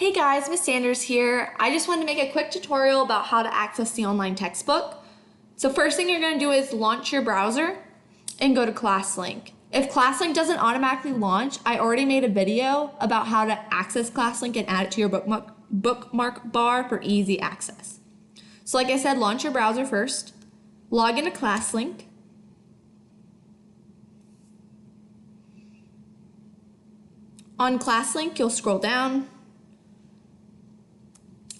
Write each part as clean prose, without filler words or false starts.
Hey guys, Miss Sanders here. I just wanted to make a quick tutorial about how to access the online textbook. So first thing you're going to do is launch your browser and go to ClassLink. If ClassLink doesn't automatically launch, I already made a video about how to access ClassLink and add it to your bookmark bar for easy access. So like I said, launch your browser first, log into ClassLink, on ClassLink you'll scroll down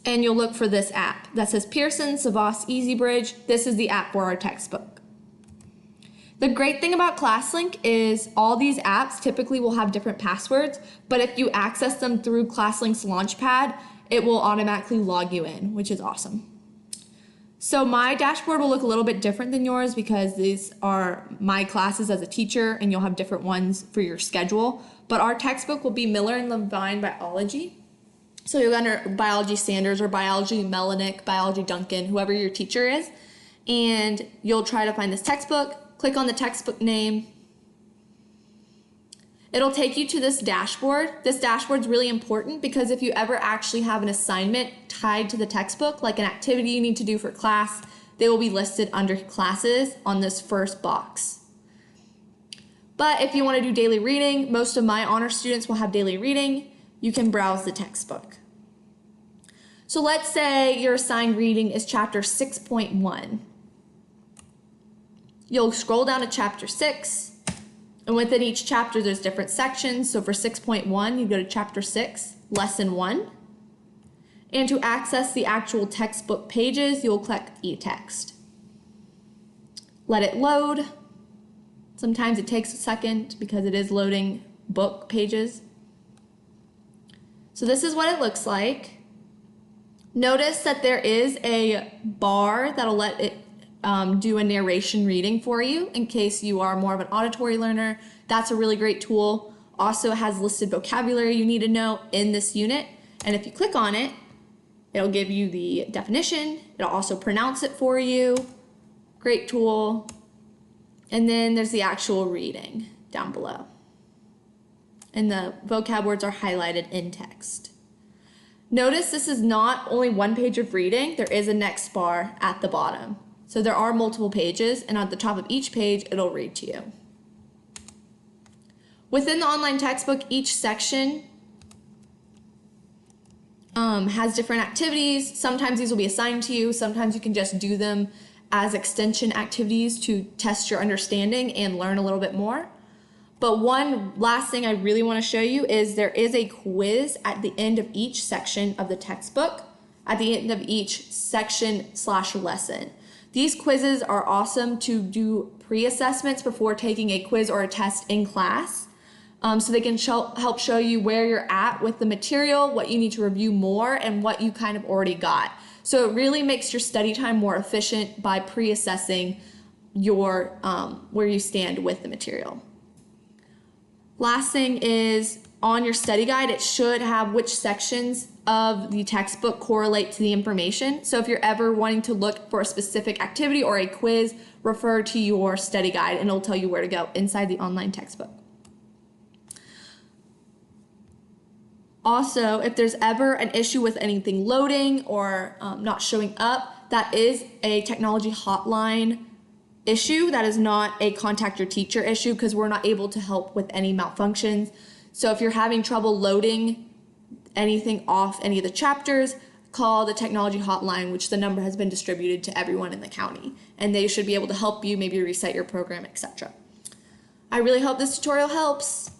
and you'll look for this app that says Pearson Savos Easy Bridge. This is the app for our textbook. The great thing about ClassLink is all these apps typically will have different passwords, but if you access them through ClassLink's Launchpad, it will automatically log you in, which is awesome. So my dashboard will look a little bit different than yours because these are my classes as a teacher and you'll have different ones for your schedule, but our textbook will be Miller and Levine Biology. So you'll enter Biology Sanders or Biology Melanick, Biology Duncan, whoever your teacher is, and you'll try to find this textbook, click on the textbook name. It'll take you to this dashboard. This dashboard's really important because if you ever actually have an assignment tied to the textbook, like an activity you need to do for class, they will be listed under classes on this first box. But if you want to do daily reading, most of my honor students will have daily reading. You can browse the textbook. So let's say your assigned reading is chapter 6.1. You'll scroll down to chapter 6, and within each chapter there's different sections. So for 6.1, you go to chapter 6, lesson 1. And to access the actual textbook pages, you'll click e-text. Let it load. Sometimes it takes a second because it is loading book pages. So this is what it looks like. Notice that there is a bar that'll let it do a narration reading for you in case you are more of an auditory learner. That's a really great tool. Also has listed vocabulary you need to know in this unit. And if you click on it, it'll give you the definition. It'll also pronounce it for you. Great tool. And then there's the actual reading down below. And the vocab words are highlighted in text. Notice this is not only one page of reading, there is a next bar at the bottom. So there are multiple pages, and at the top of each page, it'll read to you. Within the online textbook, each section has different activities. Sometimes these will be assigned to you. Sometimes you can just do them as extension activities to test your understanding and learn a little bit more. But one last thing I really want to show you is there is a quiz at the end of each section of the textbook, at the end of each section/lesson. These quizzes are awesome to do pre-assessments before taking a quiz or a test in class. So they can help show you where you're at with the material, what you need to review more, and what you kind of already got. So it really makes your study time more efficient by pre-assessing your where you stand with the material. Last thing is on your study guide, it should have which sections of the textbook correlate to the information. So if you're ever wanting to look for a specific activity or a quiz, refer to your study guide and it'll tell you where to go inside the online textbook. Also, if there's ever an issue with anything loading or not showing up, that is a technology hotline issue. That is not a contact your teacher issue because we're not able to help with any malfunctions. So if you're having trouble loading anything off any of the chapters, call the technology hotline, which the number has been distributed to everyone in the county, and they should be able to help you, maybe reset your program, etc. I really hope this tutorial helps.